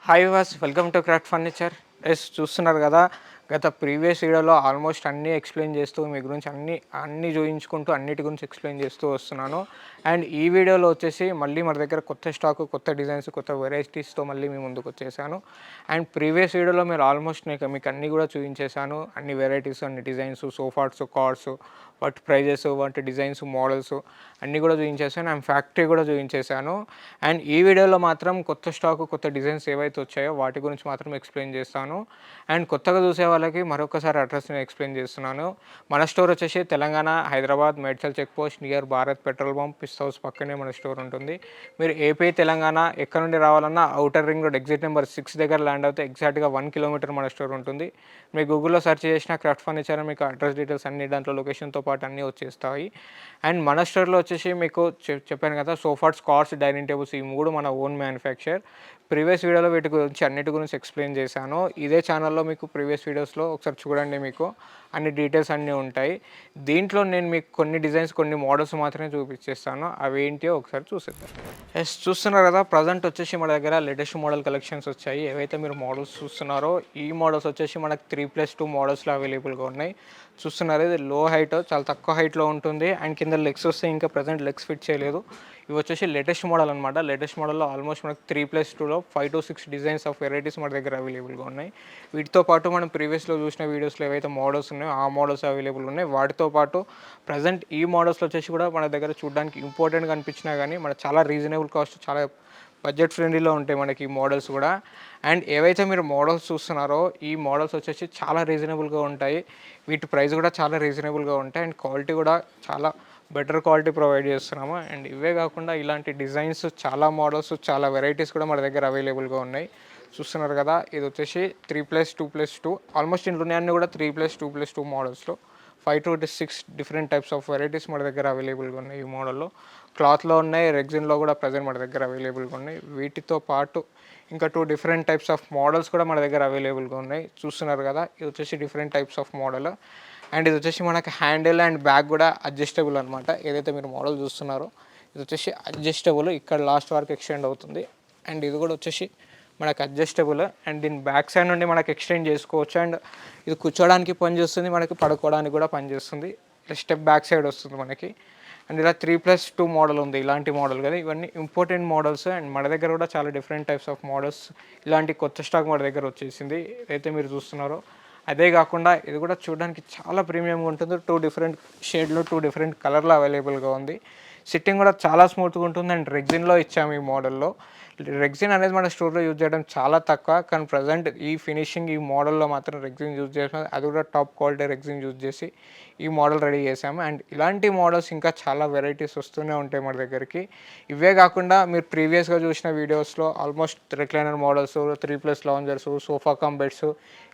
Hi was welcome to craft furniture. చూస్తున్నారు కదా, గత ప్రీవియస్ వీడియోలో ఆల్మోస్ట్ అన్నీ ఎక్స్ప్లెయిన్ చేస్తూ మీ గురించి అన్నీ చూపించుకుంటూ అన్నిటి గురించి ఎక్స్ప్లెయిన్ చేస్తూ వస్తున్నాను. అండ్ ఈ వీడియోలో వచ్చేసి మళ్ళీ మన దగ్గర కొత్త స్టాక్, కొత్త డిజైన్స్, కొత్త వెరైటీస్తో మళ్ళీ మీ ముందుకు వచ్చేసాను. అండ్ ప్రీవియస్ వీడియోలో మీరు ఆల్మోస్ట్ మీకు అన్నీ కూడా చూపించేశాను. అన్ని వెరైటీస్, అన్ని డిజైన్స్, సోఫాస్, కార్డ్స్, వాటి ప్రైజెస్, వాటి డిజైన్స్, మోడల్స్ అన్నీ కూడా చూపించేసాను. అండ్ ఫ్యాక్టరీ కూడా చూపించేశాను. అండ్ ఈ వీడియోలో మాత్రం కొత్త స్టాక్, కొత్త డిజైన్స్ ఏవైతే వచ్చాయో వాటి గురించి మాత్రం ఎక్స్ప్లెయిన్ చేస్తాను. అండ్ కొత్తగా చూసే వాళ్ళకి మరొకసారి అడ్రస్ నేను ఎక్స్ప్లెయిన్ చేస్తున్నాను. మన స్టోర్ వచ్చేసి Telangana, Hyderabad, Medchal check post near Bharat petrol bunk, Pista house పక్కనే మన స్టోర్ ఉంటుంది. మీరు ఏపీ, తెలంగాణ ఎక్కడ నుండి రావాలన్నా outer ring road exit number 6 దగ్గర ల్యాండ్ అవుతే ఎగ్జాక్ట్గా 1 కిలోమీటర్ మన స్టోర్ ఉంటుంది. మీరు గూగుల్లో సెర్చ్ చేసిన క్రాఫ్ట్ ఫర్నిచర్ మీకు అడ్రస్ డీటెయిల్స్ అన్ని దాంట్లో లొకేషన్తో పాటు అన్నీ వచ్చేస్తాయి. అండ్ మన స్టోర్లో వచ్చేసి మీకు చెప్పాను కదా, సోఫాస్, కార్స్, డైనింగ్ టేబుల్స్ ఈ మూడు మన ఓన్ మ్యానుఫ్యాక్చర్. ప్రీవియస్ వీడియోలో వీటి గురించి అన్నిటి గురించి ఎక్స్ప్లెయిన్ చేశాను. ఇదే ఛానల్లో మీకు ప్రీవియస్ వీడియోస్లో ఒకసారి చూడండి, మీకు అన్ని డీటెయిల్స్ అన్నీ ఉంటాయి. దీంట్లో నేను మీకు కొన్ని డిజైన్స్, కొన్ని మోడల్స్ మాత్రమే చూపించేస్తాను. అవి ఏంటో ఒకసారి చూసేద్దాం. చూస్తున్నారు కదా, ప్రజెంట్ వచ్చేసి మన దగ్గర లేటెస్ట్ మోడల్ కలెక్షన్స్ వచ్చాయి. ఏవైతే మీరు మోడల్స్ చూస్తున్నారో ఈ మోడల్స్ వచ్చేసి మనకు 3+2 మోడల్స్లో అవైలబుల్గా ఉన్నాయి. చూస్తున్నారు, ఇది లో హైట్, చాలా తక్కువ హైట్లో ఉంటుంది. అండ్ కింద లెగ్స్ వస్తే ఇంకా ప్రజెంట్ లెగ్స్ ఫిట్ చేయలేదు. ఇవి వచ్చేసి లేటెస్ట్ మోడల్ అనమాట. లేటెస్ట్ మోడల్లో ఆల్మోస్ట్ మనకు 3+2లో 5 to 6 డిజైన్స్ ఆఫ్ వెరైటీస్ మన దగ్గర అవైలబుల్గా ఉన్నాయి. వీటితో పాటు మనం ప్రీవియస్లో చూసిన వీడియోస్లో ఏవైతే మోడల్స్ ఉన్నాయో ఆ మోడల్స్ అవైలబుల్ ఉన్నాయి. వాటితో పాటు ప్రజెంట్ ఈ మోడల్స్లో వచ్చేసి కూడా మన దగ్గర చూడడానికి ఇంపార్టెంట్గా అనిపించినా కానీ మన చాలా రీజనబుల్ కాస్ట్, చాలా బడ్జెట్ ఫ్రెండ్లీలో ఉంటాయి మనకి ఈ మోడల్స్ కూడా. అండ్ ఏవైతే మీరు మోడల్స్ చూస్తున్నారో ఈ మోడల్స్ వచ్చేసి చాలా రీజనబుల్గా ఉంటాయి. వీటి ప్రైస్ కూడా చాలా రీజనబుల్గా ఉంటాయి. అండ్ క్వాలిటీ కూడా చాలా బెటర్ క్వాలిటీ ప్రొవైడ్ చేస్తున్నాము. అండ్ ఇవే కాకుండా ఇలాంటి డిజైన్స్, చాలా మోడల్స్, చాలా వెరైటీస్ కూడా మన దగ్గర అవైలబుల్గా ఉన్నాయి. చూస్తున్నారు కదా, ఇది వచ్చేసి 3+2+2 ఆల్మోస్ట్ ఇంట్లోనే అన్నీ కూడా 3+2+2 మోడల్స్లో 5 to 6 different types of varieties మన దగ్గర అవైలబుల్గా ఉన్నాయి. ఈ మోడల్లో క్లాత్లో ఉన్నాయి, రెగ్జిన్లో కూడా ప్రజెంట్ మన దగ్గర అవైలబుల్గా ఉన్నాయి. వీటితో పాటు ఇంకా 2 డిఫరెంట్ టైప్స్ ఆఫ్ మోడల్స్ కూడా మన దగ్గర అవైలబుల్గా ఉన్నాయి. చూస్తున్నారు కదా, ఇది వచ్చేసి different types of model. And ఇది వచ్చేసి మనకి హ్యాండిల్ అండ్ బ్యాగ్ కూడా అడ్జస్టబుల్ అనమాట. ఏదైతే మీరు మోడల్ చూస్తున్నారో ఇది వచ్చేసి అడ్జస్టబుల్, ఇక్కడ లాస్ట్ వరకు ఎక్స్టెండ్ అవుతుంది. అండ్ ఇది కూడా వచ్చేసి మనకు అడ్జస్టబుల్. అండ్ దీని బ్యాక్ సైడ్ నుండి మనకు ఎక్స్టెండ్ చేసుకోవచ్చు. అండ్ ఇది కూర్చోడానికి పనిచేస్తుంది, మనకి పడుకోవడానికి కూడా పనిచేస్తుంది. స్టెప్ బ్యాక్ సైడ్ వస్తుంది మనకి. అండ్ ఇలా 3+2 మోడల్ ఉంది, ఇలాంటి మోడల్ కదా. ఇవన్నీ ఇంపార్టెంట్ మోడల్స్. అండ్ మన దగ్గర కూడా చాలా డిఫరెంట్ టైప్స్ ఆఫ్ మోడల్స్, ఇలాంటి కొత్త స్టాక్ మన దగ్గర వచ్చేసింది ఏదైతే మీరు చూస్తున్నారో. అదే కాకుండా ఇది కూడా చూడడానికి చాలా ప్రీమియంగా ఉంటుంది. 2 డిఫరెంట్ షేడ్లో, 2 డిఫరెంట్ కలర్లో అవైలబుల్గా ఉంది. సిట్టింగ్ కూడా చాలా స్మూత్గా ఉంటుంది. అండ్ రెగ్జిన్లో ఇచ్చాము ఈ మోడల్లో. రెగ్జిన్ అనేది మన స్టోర్లో యూజ్ చేయడం చాలా తక్కువ, కానీ ప్రజెంట్ ఈ ఫినిషింగ్ ఈ మోడల్లో మాత్రం రెగ్జిన్ యూజ్ చేసాము. అది కూడా టాప్ క్వాలిటీ రెగ్జిన్ యూజ్ చేసి ఈ మోడల్ రెడీ చేసాము. అండ్ ఇలాంటి మోడల్స్ ఇంకా చాలా వెరైటీస్ వస్తూనే ఉంటాయి మన దగ్గరికి. ఇవే కాకుండా మీరు ప్రీవియస్గా చూసిన వీడియోస్లో almost recliner models, 3+ loungers, sofa cum beds,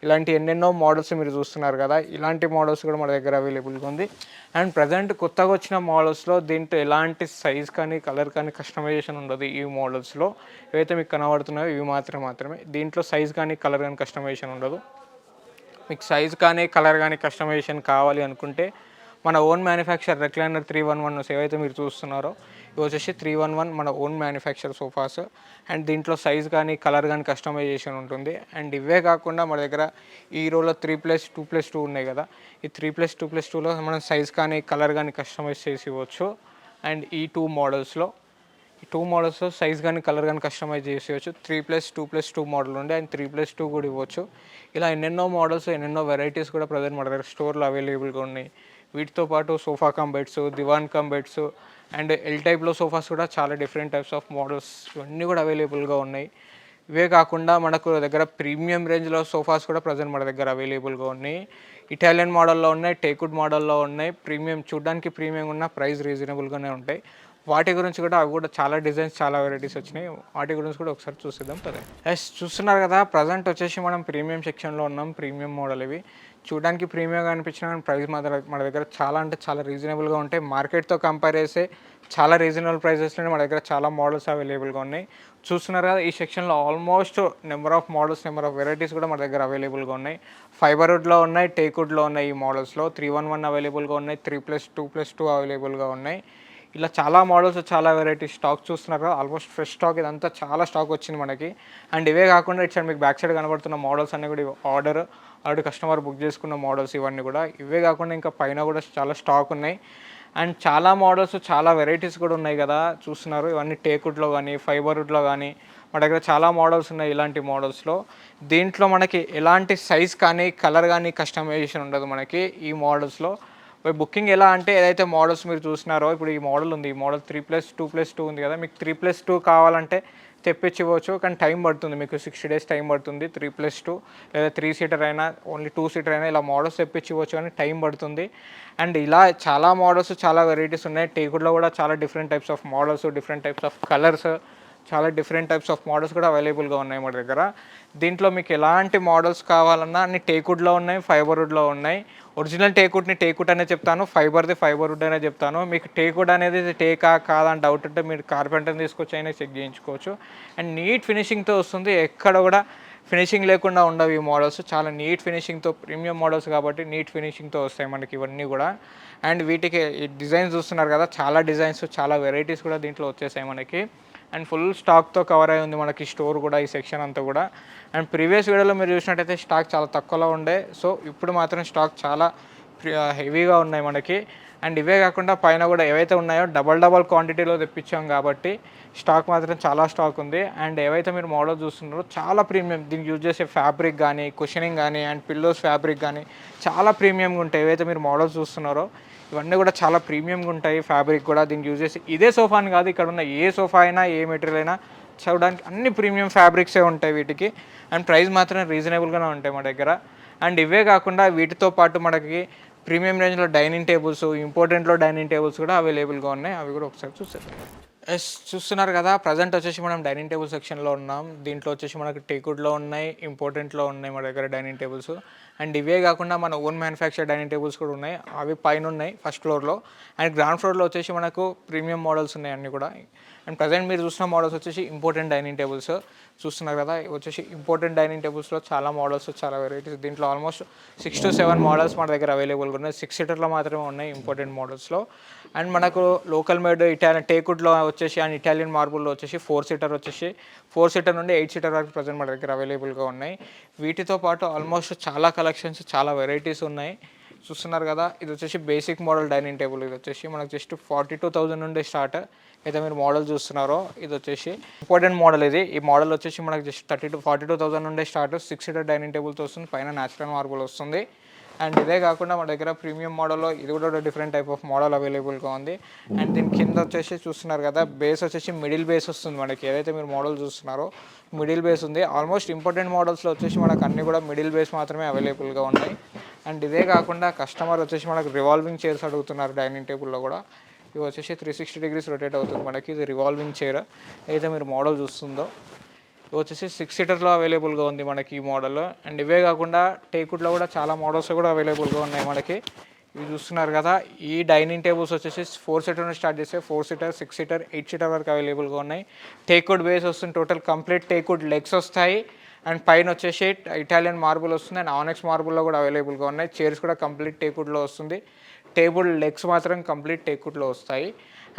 ఇలాంటి ఎన్నెన్నో మోడల్స్ మీరు చూస్తున్నారు కదా. ఇలాంటి మోడల్స్ కూడా మన దగ్గర అవైలబుల్గా ఉంది. అండ్ ప్రజెంట్ కొత్తగా వచ్చిన మోడల్స్లో దీంట్లో ఎలాంటి సైజ్ కానీ, కలర్ కానీ కస్టమైజేషన్ ఉండదు. ఈ మోడల్స్లో ఏవైతే మీకు కనబడుతున్నాయో ఇవి మాత్రమే. దీంట్లో సైజ్ కానీ, కలర్ కానీ కస్టమైజేషన్ ఉండదు. మీకు సైజ్ కానీ, కలర్ కానీ కస్టమైజేషన్ కావాలి అనుకుంటే మన ఓన్ మ్యానుఫ్యాక్చర్ రెక్లైనర్ 311 ఏవైతే మీరు చూస్తున్నారో ఇవి వచ్చేసి 311 మన ఓన్ మ్యానుఫ్యాక్చర్ సోఫాస్. అండ్ దీంట్లో సైజ్ కానీ, కలర్ కానీ కస్టమైజేషన్ ఉంటుంది. అండ్ ఇవే కాకుండా మన దగ్గర ఈ రోలో 3+2+2 ఉన్నాయి కదా, ఈ 3+2+2లో మనం సైజ్ కానీ, కలర్ కానీ కస్టమైజ్ చేసి ఇవ్వచ్చు. అండ్ ఈ 2 మోడల్స్లో సైజ్ కానీ, కలర్ కానీ కస్టమైజ్ చేసేయచ్చు. 3+2+2 మోడల్ ఉండే అండ్ 3+2 కూడా ఇవ్వచ్చు. ఇలా ఎన్నెన్నో మోడల్స్, ఎన్నెన్నో వెరైటీస్ కూడా ప్రజెంట్ మన దగ్గర స్టోర్లో అవైలబుల్గా ఉన్నాయి. వీటితో పాటు sofa cum beds, Diwan cum beds, and L టైప్లో సోఫాస్ కూడా చాలా డిఫరెంట్ టైప్స్ ఆఫ్ మోడల్స్ ఇవన్నీ కూడా అవైలబుల్గా ఉన్నాయి. ఇవే కాకుండా మనకు దగ్గర ప్రీమియం రేంజ్లో సోఫాస్ కూడా ప్రజెంట్ మన దగ్గర అవైలబుల్గా ఉన్నాయి. ఇటాలియన్ మోడల్లో ఉన్నాయి, టేక్వుడ్ మోడల్లో ఉన్నాయి. ప్రీమియం, చూడడానికి ప్రీమియం ఉన్న, ప్రైస్ రీజనబుల్గానే ఉంటాయి. వాటి గురించి కూడా అవి కూడా చాలా డిజైన్స్, చాలా వెరైటీస్ వచ్చినాయి. వాటి గురించి కూడా ఒకసారి చూసేద్దాం పదే. చూస్తున్నారు కదా, ప్రజెంట్ వచ్చేసి మనం ప్రీమియం సెక్షన్లో ఉన్నాం. ప్రీమియం మోడల్ ఇవి చూడడానికి ప్రీమియంగా అనిపించిన కానీ ప్రైస్ మన దగ్గర చాలా అంటే చాలా రీజనబుల్గా ఉంటాయి. మార్కెట్తో కంపేర్ చేస్తే చాలా రీజనబుల్ ప్రైజెస్లోనే మన దగ్గర చాలా మోడల్స్ అవైలబుల్గా ఉన్నాయి. చూస్తున్నారు కదా, ఈ సెక్షన్లో almost number of models, number of varieties కూడా మన దగ్గర అవైలబుల్గా ఉన్నాయి. ఫైబర్వుడ్లో ఉన్నాయి, టేక్వుడ్లో ఉన్నాయి. ఈ మోడల్స్లో 311 అవైలబుల్గా ఉన్నాయి, 3+2+2 అవైలబుల్గా ఉన్నాయి. ఇలా చాలా మోడల్స్, చాలా వెరైటీ స్టాక్ చూస్తున్నారు. ఆల్మోస్ట్ ఫ్రెష్ స్టాక్ ఇదంతా చాలా స్టాక్ వచ్చింది మనకి. అండ్ ఇవే కాకుండా ఇటు సైడ్ మీకు బ్యాక్ సైడ్ కనబడుతున్న మోడల్స్ అన్నీ కూడా ఆల్రెడీ కస్టమర్ బుక్ చేసుకున్న మోడల్స్ ఇవన్నీ కూడా. ఇవే కాకుండా ఇంకా పైన కూడా చాలా స్టాక్ ఉన్నాయి. అండ్ చాలా మోడల్స్, చాలా వెరైటీస్ కూడా ఉన్నాయి కదా చూస్తున్నారు. ఇవన్నీ టేక్వుడ్లో కానీ, ఫైబర్ వుడ్లో కానీ మా దగ్గర చాలా మోడల్స్ ఉన్నాయి. ఇలాంటి మోడల్స్లో దీంట్లో మనకి ఎలాంటి సైజ్ కానీ, కలర్ కానీ కస్టమైజేషన్ ఉండదు మనకి ఈ మోడల్స్లో. బుకింగ్ ఎలా అంటే, ఏదైతే మోడల్స్ మీరు చూసినారో, ఇప్పుడు ఈ మోడల్ ఉంది, ఈ మోడల్ 3+2+2 ఉంది కదా, మీకు 3+2 కావాలంటే తెప్పించి ఇవ్వచ్చు. కానీ టైం పడుతుంది, మీకు 60 days టైం పడుతుంది. 3+2 లేదా 3 సీటర్ అయినా, ఓన్లీ 2 సీటర్ అయినా ఇలా మోడల్స్ తెప్పించి ఇవ్వచ్చు, కానీ టైం పడుతుంది. అండ్ ఇలా చాలా మోడల్స్, చాలా వెరైటీస్ ఉన్నాయి. టేకుడ్లో కూడా చాలా different types of models, different types of colours, చాలా డిఫరెంట్ టైప్స్ ఆఫ్ మోడల్స్ కూడా అవైలబుల్గా ఉన్నాయి మన దగ్గర. దీంట్లో మీకు ఎలాంటి మోడల్స్ కావాలన్నా అన్ని టేకుడ్లో ఉన్నాయి, ఫైబర్ వుడ్లో ఉన్నాయి. ఒరిజినల్ టేకుడ్ని టేకుడ్ అనే చెప్తాను, ఫైబర్ది ఫైబర్ వుడ్ అనే చెప్తాను. మీకు టేకుడ్ అనేది టేకా కాదా అని డౌట్ ఉంటే మీరు కార్పెంటర్ని తీసుకొచ్చి అయినా చెక్ చేయించుకోవచ్చు. అండ్ నీట్ ఫినిషింగ్తో వస్తుంది, ఎక్కడ కూడా ఫినిషింగ్ లేకుండా ఉండవు ఈ మోడల్స్. చాలా నీట్ ఫినిషింగ్తో, ప్రీమియం మోడల్స్ కాబట్టి నీట్ ఫినిషింగ్తో వస్తాయి మనకి ఇవన్నీ కూడా. అండ్ వీటికి ఈ డిజైన్స్ చూస్తున్నారు కదా, చాలా డిజైన్స్, చాలా వెరైటీస్ కూడా దీంట్లో వచ్చేసాయి మనకి. అండ్ ఫుల్ స్టాక్తో కవర్ అయి ఉంది మనకి స్టోర్ కూడా, ఈ సెక్షన్ అంతా కూడా. అండ్ ప్రీవియస్ వీడియోలో మీరు చూసినట్టయితే స్టాక్ చాలా తక్కువలో ఉండే, సో ఇప్పుడు మాత్రం స్టాక్ చాలా హెవీగా ఉన్నాయి మనకి. అండ్ ఇవే కాకుండా పైన కూడా ఏవైతే ఉన్నాయో డబల్ క్వాంటిటీలో తెప్పించాం కాబట్టి స్టాక్ మాత్రం చాలా స్టాక్ ఉంది. అండ్ ఏవైతే మీరు మోడల్ చూస్తున్నారో చాలా ప్రీమియం, దీనికి యూజ్ చేసే ఫ్యాబ్రిక్ కానీ, కుషనింగ్ కానీ, అండ్ పిల్లోస్ ఫ్యాబ్రిక్ కానీ చాలా ప్రీమియంగా ఉంటాయి. ఏవైతే మీరు మోడల్స్ చూస్తున్నారో ఇవన్నీ కూడా చాలా ప్రీమియంగా ఉంటాయి. ఫ్యాబ్రిక్ కూడా దీనికి యూజ్ చేసి, ఇదే సోఫా అని కాదు, ఇక్కడ ఉన్న ఏ సోఫా అయినా, ఏ మెటీరియల్ అయినా చూడడానికి అన్ని ప్రీమియం ఫ్యాబ్రిక్సే ఉంటాయి వీటికి. అండ్ ప్రైస్ మాత్రం రీజనబుల్గానే ఉంటాయి మా దగ్గర. అండ్ ఇవే కాకుండా వీటితో పాటు మనకి ప్రీమియం రేంజ్లో డైనింగ్ టేబుల్స్, ఇంపార్టెంట్లో డైనింగ్ టేబుల్స్ కూడా అవైలబుల్గా ఉన్నాయి. అవి కూడా ఒకసారి చూసేద్దాం. చూస్తున్నారు కదా, ప్రజెంట్ వచ్చేసి మనం డైనింగ్ టేబుల్ సెక్షన్లో ఉన్నాం. దీంట్లో వచ్చేసి మనకి టేకుడ్లో ఉన్నాయి, ఇంపార్టెంట్లో ఉన్నాయి మా దగ్గర డైనింగ్ టేబుల్స్. అండ్ ఇవే కాకుండా మన ఓన్ మ్యానుఫ్యాక్చర్ డైనింగ్ టేబుల్స్ కూడా ఉన్నాయి. అవి పైన ఉన్నాయి ఫస్ట్ ఫ్లోర్లో. అండ్ గ్రౌండ్ ఫ్లోర్లో వచ్చేసి మనకు ప్రీమియం మోడల్స్ ఉన్నాయి అన్నీ కూడా. అండ్ ప్రజెంట్ మీరు చూసిన మోడల్స్ వచ్చేసి ఇంపార్టెంట్ డైనింగ్ టేబుల్స్ చూస్తున్నారు కదా. ఇవి వచ్చేసి ఇంపార్టెంట్ డైనింగ్ టేబుల్స్లో చాలా మోడల్స్, చాలా వెరైటీస్. దీంట్లో ఆల్మోస్ట్ 6 to 7 మోడల్స్ మన దగ్గర అవైలబుల్గా ఉన్నాయి. 6 సీటర్లో మాత్రమే ఉన్నాయి ఇంపార్టెంట్ మోడల్స్లో. అండ్ మనకు లోకల్ మేడ్ ఇటాలియన్ టేకుడ్లో వచ్చేసి, అండ్ ఇటాలియన్ మార్బుల్లో వచ్చేసి 4 సీటర్ వచ్చేసి 4 సీటర్ నుండి 8 సీటర్ వరకు ప్రజెంట్ మన దగ్గర అవైలబుల్గా ఉన్నాయి. వీటితో పాటు ఆల్మోస్ట్ చాలా కలెక్షన్స్, చాలా వెరైటీస్ ఉన్నాయి. చూస్తున్నారు కదా, ఇది వచ్చేసి బేసిక్ మోడల్ డైనింగ్ టేబుల్. ఇది వచ్చేసి మనకు జస్ట్ 42,000 నుండి స్టార్ట్. అయితే మీరు మోడల్ చూస్తున్నారో ఇది వచ్చేసి ఇంపార్టెంట్ మోడల్. ఈ మోడల్ వచ్చేసి మనకు జస్ట్ 42,000 నుండే స్టార్ట్. 6 సీటర్ డైనింగ్ టేబుల్తో వస్తుంది, పైన న్యాచురల్ మార్బుల్ వస్తుంది. అండ్ ఇదే కాకుండా మన దగ్గర ప్రీమియం మోడల్లో ఇది కూడా డిఫరెంట్ టైప్ ఆఫ్ మోడల్ అవైలబుల్గా ఉంది. అండ్ దీని కింద వచ్చేసి చూస్తున్నారు కదా, బేస్ వచ్చేసి మిడిల్ బేస్ వస్తుంది మనకి. ఏదైతే మీరు మోడల్ చూస్తున్నారో మిడిల్ బేస్ ఉంది. ఆల్మోస్ట్ ఇంపార్టెంట్ మోడల్స్లో వచ్చేసి మనకు అన్నీ కూడా మిడిల్ బేస్ మాత్రమే అవైలబుల్గా ఉన్నాయి. అండ్ ఇదే కాకుండా కస్టమర్ వచ్చేసి మనకు రివాల్వింగ్ చైర్స్ అడుగుతున్నారు డైనింగ్ టేబుల్లో కూడా. ఇవి వచ్చేసి 360 degrees రొటేట్ అవుతుంది మనకి. ఇది రివాల్వింగ్ చైర్ అయితే మీరు మోడల్ చూస్తుందో ఇవి వచ్చేసి 6 సీటర్లో అవైలబుల్గా ఉంది మనకి ఈ మోడల్. అండ్ ఇవే కాకుండా టేకుడ్లో కూడా చాలా మోడల్స్ కూడా అవైలబుల్గా ఉన్నాయి మనకి. ఇవి చూస్తున్నారు కదా, ఈ డైనింగ్ టేబుల్స్ వచ్చేసి 4 సీటర్ నుంచి స్టార్ట్ చేస్తే 4 సీటర్, 6 సీటర్, 8 సీటర్ వరకు అవైలబుల్గా ఉన్నాయి. టేకుడ్ బేస్ వస్తుంది, టోటల్ కంప్లీట్ టేకుడ్ లెగ్స్ వస్తాయి. అండ్ పైన వచ్చేసి ఇటాలియన్ మార్బుల్ వస్తుంది. అండ్ ఆనెక్స్ మార్బుల్లో కూడా అవైలబుల్గా ఉన్నాయి. చైర్స్ కూడా కంప్లీట్ టేకుడ్లో వస్తుంది. టేబుల్ లెగ్స్ మాత్రం కంప్లీట్ టేకుడ్లో వస్తాయి.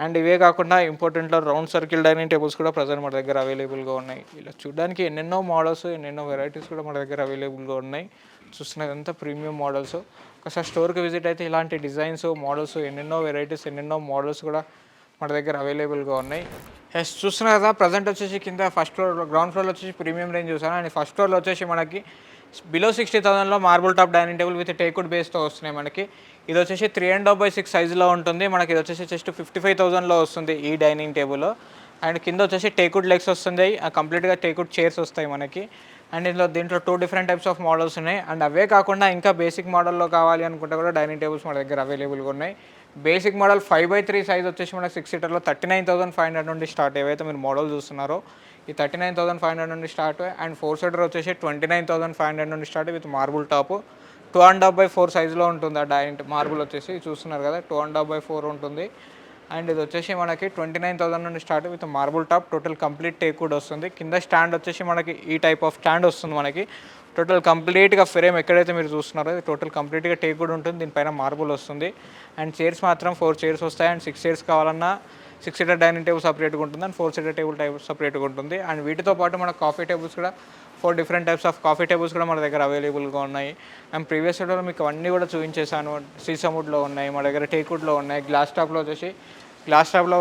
అండ్ ఇవే కాకుండా ఇంపార్టెంట్లో రౌండ్ సర్కిల్ డైనింగ్ టేబుల్స్ కూడా ప్రజెంట్ మన దగ్గర అవైలబుల్గా ఉన్నాయి. ఇలా చూడడానికి ఎన్నెన్నో మోడల్స్, ఎన్నెన్నో వెరైటీస్ కూడా మన దగ్గర అవైలబుల్గా ఉన్నాయి. చూస్తున్నదంతా ప్రీమియం మోడల్స్. ఒకసారి స్టోర్కి విజిట్ అయితే ఇలాంటి డిజైన్స్, మోడల్స్, ఎన్నెన్నో వెరైటీస్, ఎన్నెన్నో మోడల్స్ కూడా మన దగ్గర అవైలబుల్గా ఉన్నాయి. చూస్తున్నారు కదా, ప్రజెంట్ వచ్చేసి కింద ఫస్ట్ ఫ్లోర్, గ్రౌండ్ ఫ్లోర్లో వచ్చేసి ప్రీమియం రేంజ్ చూసాను. అండ్ ఫస్ట్ ఫ్లోర్లో వచ్చేసి మనకి బిలో 60,000లో marble top dining table with teakwood బేస్తో వస్తున్నాయి మనకి. ఇది వచ్చేసి 3.5x సైజులో ఉంటుంది మనకి. ఇది వచ్చేసి జస్ట్ 55,000లో వస్తుంది ఈ డైనింగ్ టేబుల్. అండ్ కింద వచ్చేసి టేకుడ్ లెగ్స్ వస్తుంది, కంప్లీట్గా టేకుడ్ చైర్స్ వస్తాయి మనకి. అండ్ దీంట్లో 2 డిఫరెంట్ టైప్స్ ఆఫ్ మోడల్స్ ఉన్నాయి. అండ్ అవే కాకుండా ఇంకా బేసిక్ మోడల్లో కావాలి అనుకుంటే కూడా డైనింగ్ టేబుల్స్ మన దగ్గర అవైలబుల్గా ఉన్నాయి. బేసిక్ మోడల్ 5x3 సైజ్ వచ్చేసి మనకి 6 సీటర్లో 39,500 నుండి స్టార్ట్. ఏవైతే మీరు మోడల్ చూస్తున్నారో ఈ 39,500 నుండి స్టార్ట్. అండ్ 4 సీటర్ వచ్చేసి 29,500 నుండి start with marble top. 2.5x4 సైజులో ఉంటుంది ఆ డైనింగ్ మార్బుల్ వచ్చేసి. చూస్తున్నారు కదా, 2.5x4 ఉంటుంది. అండ్ ఇది వచ్చేసి మనకి 29,000 నుండి start with marble top, total complete take కూడా వస్తుంది. కింద స్టాండ్ వచ్చేసి మనకి ఈ టైప్ ఆఫ్ స్టాండ్ వస్తుంది మనకి. టోటల్ కంప్లీట్గా ఫ్రేమ్ ఎక్కడైతే మీరు చూస్తున్నారో ఇది టోటల్ కంప్లీట్గా టేక్ కూడా ఉంటుంది. దీనిపైన మార్బుల్ వస్తుంది. అండ్ చైర్స్ మాత్రం 4 చైర్స్ వస్తాయి. అండ్ 6 చైర్స్ కావాలన్నా 6 సీటర్ డైనింగ్ టేబుల్ సపరేట్గా ఉంటుంది అండ్ 4 సీటర్ టేబుల్ సపరేట్గా ఉంటుంది. అండ్ వీటితో పాటు మన కాఫీ టేబుల్స్ కూడా 4 different types of coffee tables కూడా మన దగ్గర అవైలబుల్గా ఉన్నాయి. అండ్ ప్రీవియస్ వీడియోలో మీకు అన్నీ కూడా చూపించేసాను. సీసముడ్లో ఉన్నాయి, మన దగ్గర టేక్వుడ్లో ఉన్నాయి. గ్లాస్ టాప్లో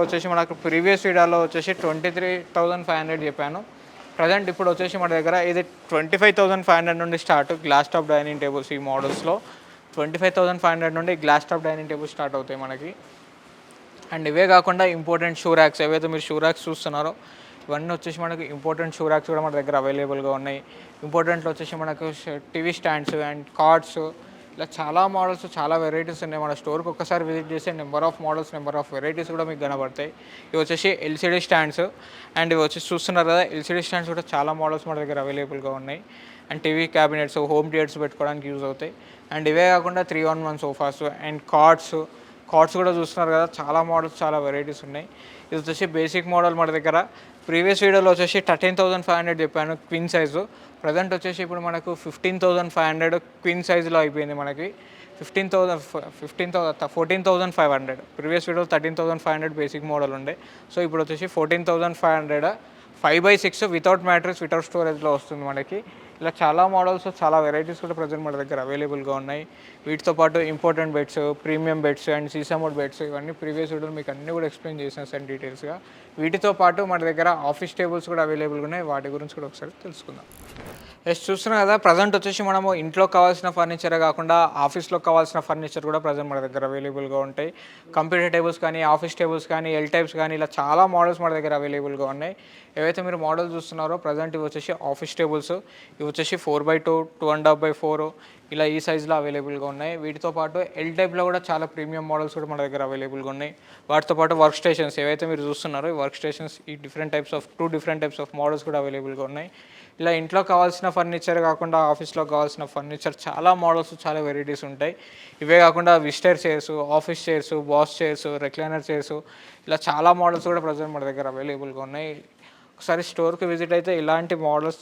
వచ్చేసి మనకు ప్రీవియస్ వీడియోలో వచ్చేసి 23,500 చెప్పాను. ప్రజెంట్ ఇప్పుడు వచ్చేసి మన దగ్గర ఇది 25,500 నుండి start glass top dining tables. ఈ మోడల్స్లో 25,500 నుండి glass top dining tables start అవుతాయి మనకి. అండ్ ఇవే కాకుండా ఇంపార్టెంట్ షూ ర్యాక్స్, ఏవైతే మీరు షూ ర్యాక్స్ చూస్తున్నారో ఇవన్నీ వచ్చేసి మనకి ఇంపార్టెంట్ షూ ర్యాక్స్ కూడా మన దగ్గర అవైలబుల్గా ఉన్నాయి. ఇంపార్టెంట్లో వచ్చేసి మనకు టీవీ స్టాండ్స్ అండ్ కార్డ్స్, ఇలా చాలా మోడల్స్, చాలా వెరైటీస్ ఉన్నాయి. మన స్టోర్కి ఒక్కసారి విజిట్ చేస్తే number of models, number of varieties కూడా మీకు కనబడతాయి. ఇవి వచ్చేసి ఎల్సీడీ స్టాండ్స్. అండ్ ఇవి వచ్చేసి చూస్తున్నారు కదా, ఎల్సీడీ స్టాండ్స్ కూడా చాలా మోడల్స్ మన దగ్గర అవైలబుల్గా ఉన్నాయి. And TV cabinets, home theatres పెట్టుకోవడానికి యూజ్ అవుతాయి. అండ్ ఇవే కాకుండా 3-on-1 సోఫాస్ అండ్ కార్డ్స్ కూడా చూస్తున్నారు కదా, చాలా మోడల్స్, చాలా వెరైటీస్ ఉన్నాయి. ఇది వచ్చేసి బేసిక్ మోడల్ మన దగ్గర. ప్రీవియస్ వీడియోలో వచ్చేసి 13,500 చెప్పాను క్వీన్ సైజు. ప్రజెంట్ వచ్చేసి ఇప్పుడు మనకు 15,500 క్వీన్ సైజులో అయిపోయింది మనకి. 14,500. ప్రీవియస్ వీడియో 13,500 బేసిక్ మోడల్ ఉండే. సో ఇప్పుడు వచ్చేసి 14,500 5/6 వితౌట్ మ్యాట్రెస్, వితౌట్ స్టోరేజ్లో వస్తుంది మనకి. ఇలా చాలా మోడల్స్, చాలా వెరైటీస్ కూడా ప్రజెంట్ మన దగ్గర అవైలబుల్గా ఉన్నాయి. వీటితో పాటు important beds, premium beds and సీసమోడ్ బెడ్స్, ఇవన్నీ ప్రీవియస్ వీడియోలో మీకు అన్నీ కూడా ఎక్స్ప్లెయిన్ చేసాను సార్ డీటెయిల్స్గా. వీటితో పాటు మన దగ్గర ఆఫీస్ టేబుల్స్ కూడా అవైలబుల్గా ఉన్నాయి. వాటి గురించి కూడా ఒకసారి తెలుసుకుందాం. చూస్తున్నాం కదా, ప్రజెంట్ వచ్చేసి మనము ఇంట్లో కావాల్సిన ఫర్నిచరే కాకుండా ఆఫీస్లో కావాల్సిన ఫర్నిచర్ కూడా ప్రజెంట్ మన దగ్గర అవైలబుల్గా ఉంటాయి. కంప్యూటర్ టేబుల్స్ కానీ, ఆఫీస్ టేబుల్స్ కానీ, ఎల్ టైప్స్ కానీ, ఇలా చాలా మోడల్స్ మన దగ్గర అవైలబుల్గా ఉన్నాయి. ఏవైతే మీరు మోడల్ చూస్తున్నారో ప్రజెంట్ ఇవి వచ్చేసి ఆఫీస్ టేబుల్స్. ఇవి వచ్చేసి 4x2, 2.5x4 ఇలా ఈ సైజులో అవైలబుల్గా ఉన్నాయి. వీటితో పాటు ఎల్ టైప్లో కూడా చాలా ప్రీమియం మోడల్స్ కూడా మన దగ్గర అవైలబుల్గా ఉన్నాయి. వాటితో పాటు వర్క్ స్టేషన్స్, ఏవైతే మీరు చూస్తున్నారో ఈ వర్క్ స్టేషన్స్, ఈ డిఫరెంట్ టైప్స్ ఆఫ్ మోడల్స్ కూడా అవైలబుల్గా ఉన్నాయి. ఇలా ఇంట్లో కావాల్సిన ఫర్నిచర్ కాకుండా ఆఫీస్లో కావాల్సిన ఫర్నిచర్ చాలా మోడల్స్, చాలా వెరైటీస్ ఉంటాయి. ఇవే కాకుండా visitor chairs, office chairs, boss chairs, recliner chairs, ఇలా చాలా మోడల్స్ కూడా ప్రజెంట్ మన దగ్గర అవైలబుల్గా ఉన్నాయి. ఒకసారి స్టోర్కి విజిట్ అయితే ఇలాంటి మోడల్స్,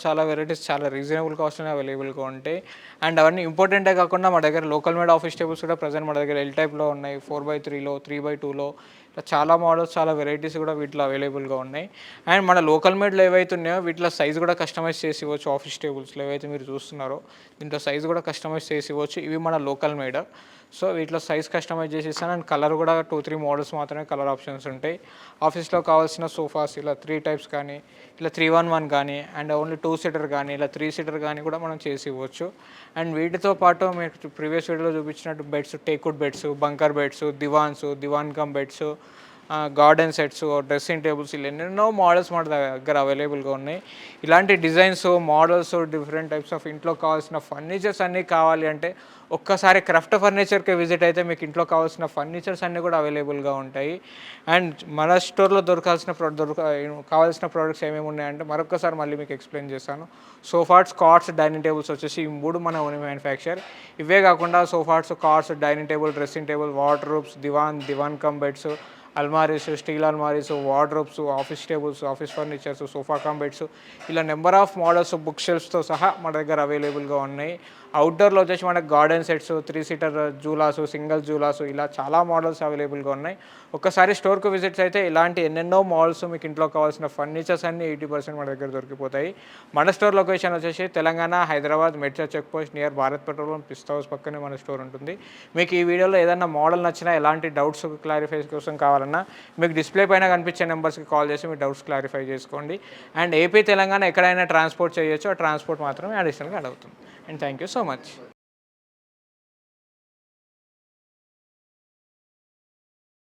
చాలా వెరైటీస్, చాలా రీజనబుల్ కాస్ట్లోనే అవైలబుల్గా ఉంటాయి. అండ్ అవన్నీ ఇంపార్టెంటే కాకుండా మన దగ్గర లోకల్ మేడ్ ఆఫీస్ టేబుల్స్ కూడా ప్రజెంట్ మన దగ్గర ఎల్ టైప్లో ఉన్నాయి, 4x3లో, 3x2లో, చాలా మోడల్స్, చాలా వెరైటీస్ కూడా వీటిలో అవైలబుల్గా ఉన్నాయి. అండ్ మన లోకల్ మేడ్లో ఏవైతే ఉన్నాయో వీటిలో సైజ్ కూడా కస్టమైజ్ చేసి ఇవ్వచ్చు. ఆఫీస్ టేబుల్స్లో ఏవైతే మీరు చూస్తున్నారో దీంట్లో సైజ్ కూడా కస్టమైజ్ చేసి ఇవ్వచ్చు. ఇవి మన లోకల్ మేడ్. సో వీటిలో సైజ్ కస్టమైజ్ చేసి ఇస్తాను. అండ్ కలర్ కూడా 2-3 మోడల్స్ మాత్రమే కలర్ ఆప్షన్స్ ఉంటాయి. ఆఫీస్లో కావాల్సిన సోఫాస్ ఇలా 3 టైప్స్ కానీ, ఇలా 3-1 కానీ, అండ్ ఓన్లీ 2 సీటర్ కానీ, ఇలా 3 సీటర్ కానీ కూడా మనం చేసి ఇవ్వచ్చు. అండ్ వీటితో పాటు మీకు ప్రీవియస్ వీడియోలో చూపించినట్టు beds, teakwood beds, bunker beds, దివాన్ cum beds, garden sets, dressing tables, ఇలా ఎన్నెన్నో మోడల్స్ మన దగ్గర అవైలబుల్గా ఉన్నాయి. ఇలాంటి designs, models, different types of ఇంట్లో కావాల్సిన ఫర్నిచర్స్ అన్నీ కావాలి అంటే ఒక్కసారి క్రాఫ్ట్ ఫర్నిచర్కి విజిట్ అయితే మీకు ఇంట్లో కావాల్సిన ఫర్నిచర్స్ అన్నీ కూడా అవైలబుల్గా ఉంటాయి. అండ్ మన స్టోర్లో కావాల్సిన ప్రోడక్ట్స్ ఏమేమి ఉన్నాయంటే మరొకసారి మళ్ళీ మీకు ఎక్స్ప్లెయిన్ చేస్తాను. సోఫాస్, కార్డ్స్, డైనింగ్ టేబుల్స్ వచ్చేసి ఈ 3 మన ఓన్ మ్యానుఫ్యాక్చర్. ఇవే కాకుండా sofas, cots, dining table, dressing table, wardrobes, divan cum beds, అల్మారీస్, స్టీల్ అల్మారీస్, wardrobes, office tables, office furnitures, sofa cum beds, ఇలా నెంబర్ ఆఫ్ మోడల్స్, బుక్ షెల్ఫ్స్తో సహా మన దగ్గర అవైలబుల్గా ఉన్నాయి. అవుట్డోర్లో వచ్చేసి మనకు గార్డెన్ సెట్స్, 3 సీటర్ జూలాసు, సింగిల్ జూలాసు, ఇలా చాలా మోడల్స్ అవైలబుల్గా ఉన్నాయి. ఒక్కసారి స్టోర్కు విజిట్స్ అయితే ఇలాంటి ఎన్నెన్నో మోడల్స్, మీకు ఇంట్లో కావాల్సిన ఫర్నిచర్స్ అన్నీ 80% మన దగ్గర దొరికిపోతాయి. మన స్టోర్ లొకేషన్ వచ్చేసి Telangana, Hyderabad, Medchal check post near Bharat petrol Pista house పక్కనే మన స్టోర్ ఉంటుంది. మీకు ఈ వీడియోలో ఏదైనా మోడల్ నచ్చినా, ఎలాంటి డౌట్స్ క్లారిఫై కోసం కావాలన్నా మీకు డిస్ప్లే పైన కనిపించే నెంబర్స్కి కాల్ చేసి మీ డౌట్స్ క్లారిఫై చేసుకోండి. అండ్ ఏపీ, తెలంగాణ ఎక్కడైనా ట్రాన్స్పోర్ట్ చేయొచ్చు, ఆ ట్రాన్స్పోర్ట్ మాత్రమే అడిషనల్గా అడుగుతుంది. And thank you so much.